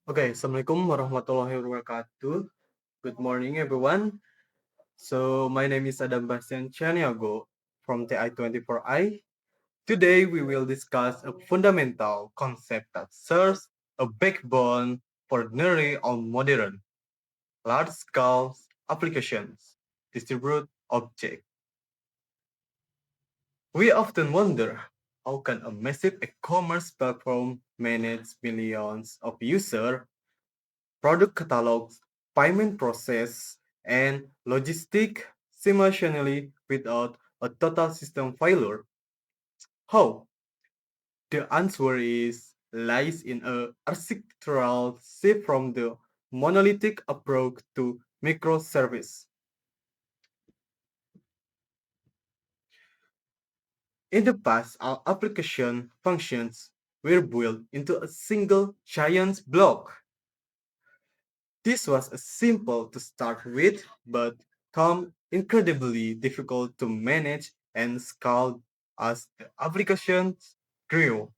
Okay, Assalamualaikum warahmatullahi wabarakatuh. Good morning, everyone. So, my name is Adam Bastian Chaniago from TI24I. Today, we will discuss a fundamental concept that serves a backbone for nearly all modern, large-scale applications, distributed objects. We often wonder, how can a massive e-commerce platform manage millions of users, product catalogs, payment process, and logistic simultaneously without a total system failure? How? The answer is lies in a architectural shift from the monolithic approach to microservice. In the past, our application functions were built into a single giant block. This was simple to start with, but became incredibly difficult to manage and scale as the applications grew.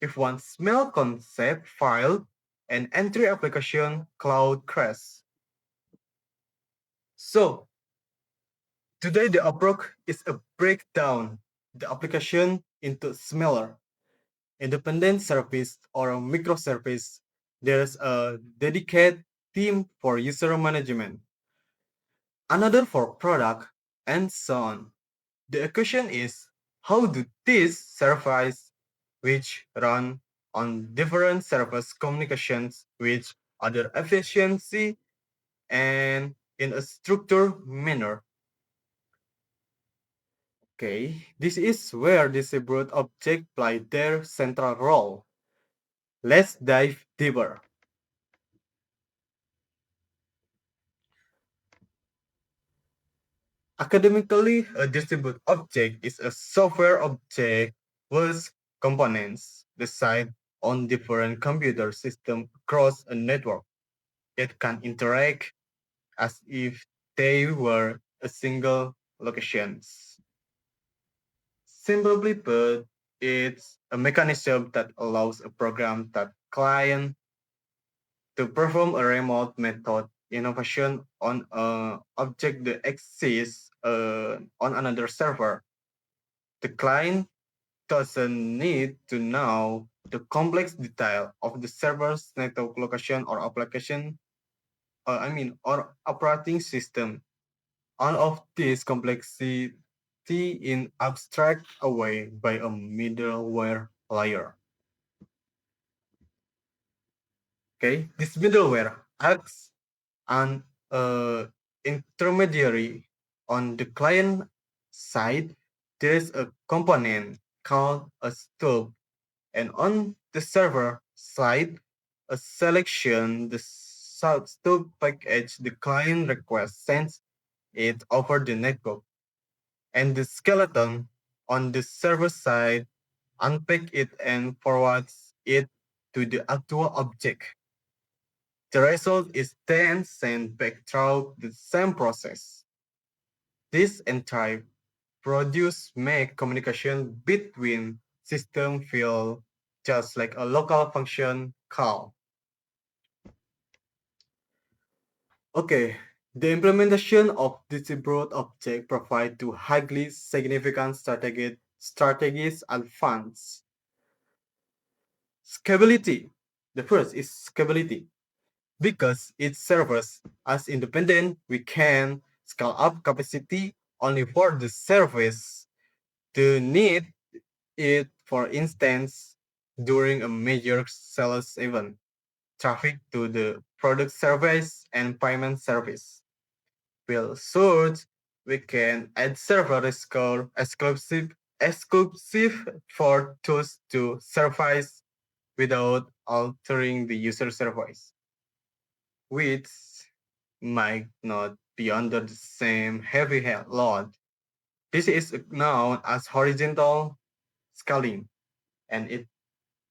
If one small concept file, an entry application cloud crash. So today the approach is a breakdown the application into smaller independent service or a microservice. There's a dedicated team for user management, another for product, and so on. The question is, how do these services, which run on different service communications with other efficiency and in a structured manner? Okay, this is where distributed objects play their central role. Let's dive deeper. Academically, a distributed object is a software object with components designed on different computer systems across a network. It can interact as if they were a single locations. Simply put, it's a mechanism that allows a program that client to perform a remote method innovation on an object that exists on another server. The client doesn't need to know the complex detail of the server's network location or application, or operating system. All of this complexity in abstract away by a middleware layer. Okay, this middleware acts an intermediary on the client side. There is a component called a stub, and on the server side, a selection the stub package the client request sends it over the network, and the skeleton on the server side unpack it and forwards it to the actual object. The result is then sent back through the same process. This entire produce make communication between system feel just like a local function call. Okay, the implementation of distributed object provide two highly significant strategies and funds. Scalability. The first is scalability. Because it serves as independent, we can scale up capacity only for the service to need it, for instance, during a major sales event, traffic to the product service and payment service. Will source, we can add server score exclusive for those to service without altering the user service, which might not be under the same heavy load. This is known as horizontal scaling, and it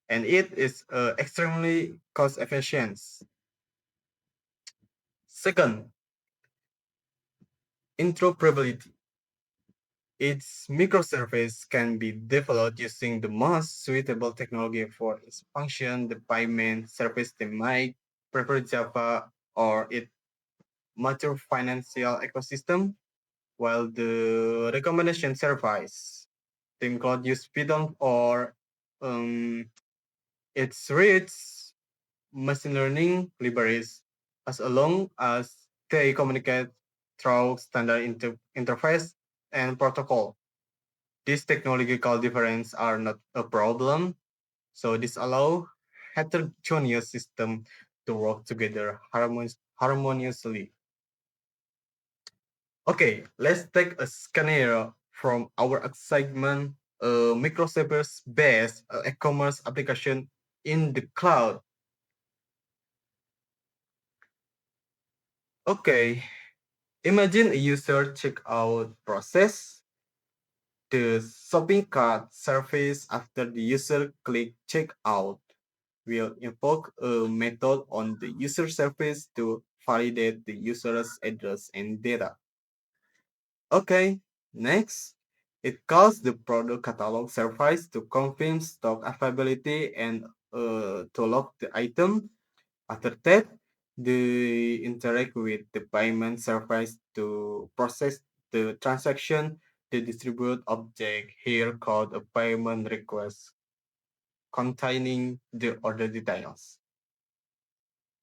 is extremely cost efficient. Second, interoperability. Its microservice can be developed using the most suitable technology for its function. The payment service they might prefer Java or its mature financial ecosystem, while the recommendation service team cloud use Python or um, its rich machine learning libraries as long as they communicate through standard interface and protocol. These technological differences are not a problem, so this allows heterogeneous systems to work together harmoniously. Okay, let's take a scenario from our segment, microservice based e-commerce application in the cloud. Okay, imagine a user checkout process. The shopping cart surface after the user click checkout will invoke a method on the user surface to validate the user's address and data. Okay, next, it calls the product catalog service to confirm stock availability and to log the item. After that, they interact with the payment service to process the transaction. The distribute object here called a payment request containing the order details.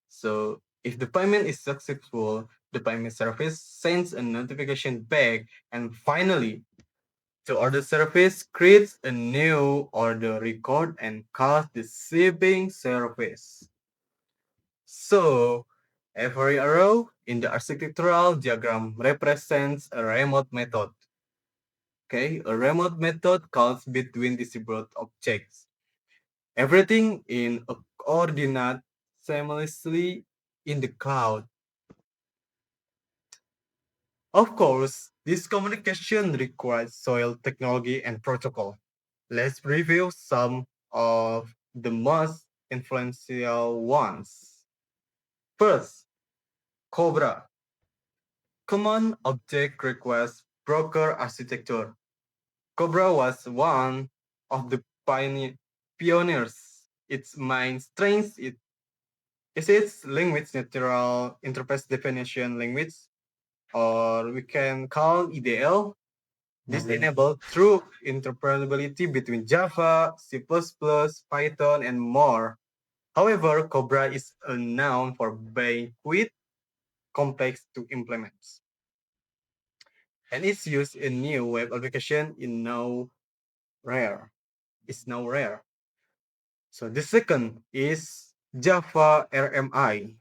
So if the payment is successful, the payment service sends a notification back, and finally the order service creates a new order record and calls the shipping service. So every arrow in the architectural diagram represents a remote method. Okay, a remote method calls between distributed objects. Everything in a coordinate seamlessly in the cloud. Of course, this communication requires soil technology and protocol. Let's review some of the most influential ones. First, CORBA, Common Object Request Broker Architecture. CORBA was one of the pioneers. Its main strength is its language natural interface definition language, or we can call EDL. This enables true interoperability between Java, C++, Python, and more. However, Cobra is a noun for being quite complex to implement, and its use in new web application is now rare. It's now rare. So the second is Java RMI.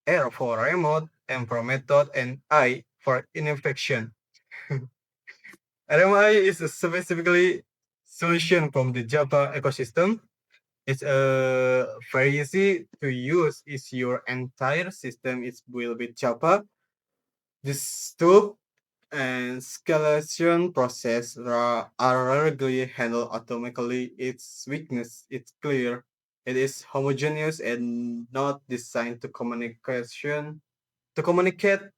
R for remote, M for method, and I for infection. RMI is a specifically solution from the Java ecosystem. It's very easy to use. Is your entire system is built with Java. This stub and scalation process are rarely handled automatically. Its weakness is clear. It is homogeneous and not designed to communicate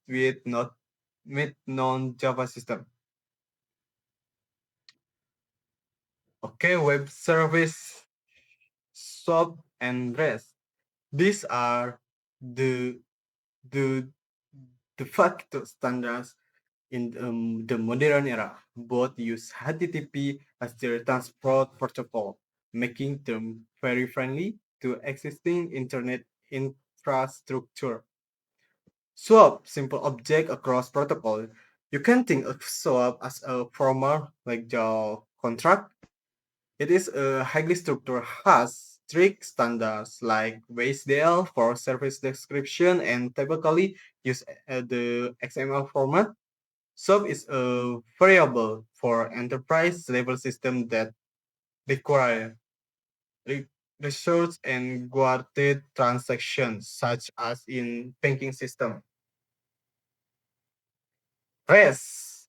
with not with non-Java system. Okay, web service, SOAP, and REST. These are the the de facto standards in the modern era. Both use HTTP as their transport protocol, making them very friendly to existing internet infrastructure. Swap simple object across protocol. You can think of swap as a formal like your contract. It is a highly structured has strict standards like WSDL for service description and typically use the XML format. SOAP is a variable for enterprise level system that require re- research and guarded transactions such as in banking system. REST,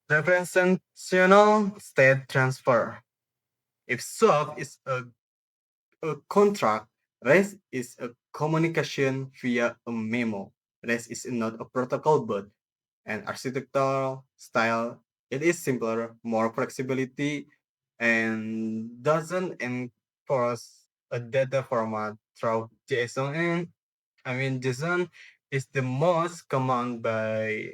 representational state transfer. If SOAP is a contract, REST is a communication via a memo. REST is not a protocol but an architectural style. It is simpler, more flexibility, and doesn't enforce a data format through JSON. And JSON is the most common by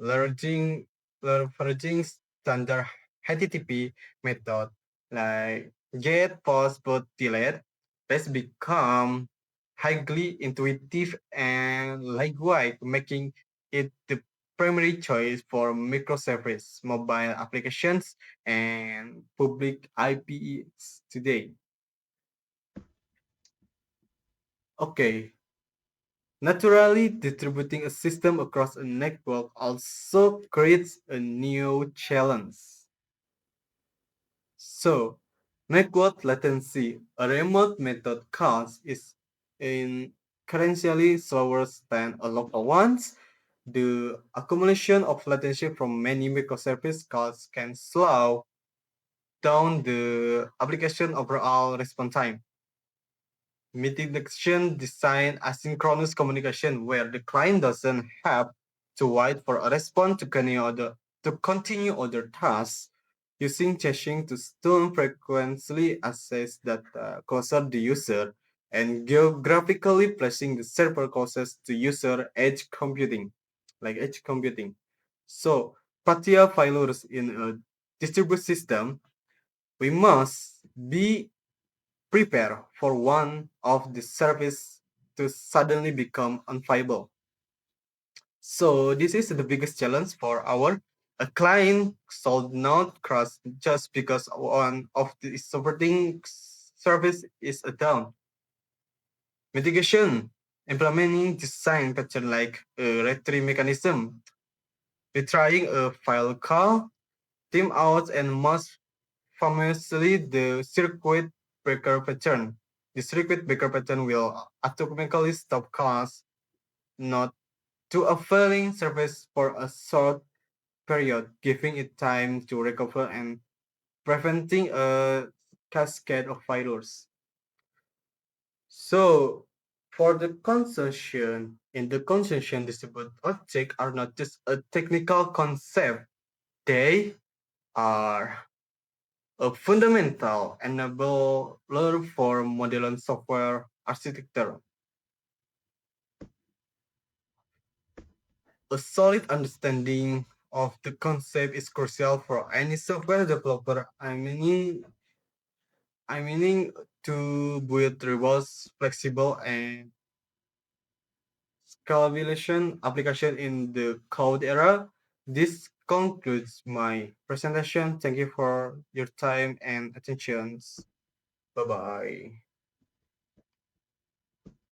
leveraging leveraging standard HTTP method like get, post, put, delete. That's become highly intuitive and lightweight, making it the primary choice for microservice mobile applications and public IPs today. Okay, naturally, distributing a system across a network also creates a new challenge. So, network latency, a remote method calls, is inherently slower than a local one. The accumulation of latency from many microservice calls can slow down the application overall response time. Mitigation design asynchronous communication where the client doesn't have to wait for a response to continue other tasks using caching to stone frequently access data closer the user and geographically placing the server closest to user edge computing. So partial failures in a distributed system, we must be prepare for one of the service to suddenly become unviable. So this is the biggest challenge for our a client should not crash just because one of the supporting service is down. Mitigation, implementing design pattern like a retry mechanism, retrying a file call, team out, and most famously the circuit breaker pattern. The circuit breaker pattern will automatically stop calls not to a failing service for a short period, giving it time to recover and preventing a cascade of failures. So, for the concession, in the concession, distributed objects are not just a technical concept, they are a fundamental enabler for modern software architecture. A solid understanding of the concept is crucial for any software developer. I meaning to build robust, flexible, and scalable application in the cloud era. This concludes my presentation. Thank you for your time and attention. Bye bye.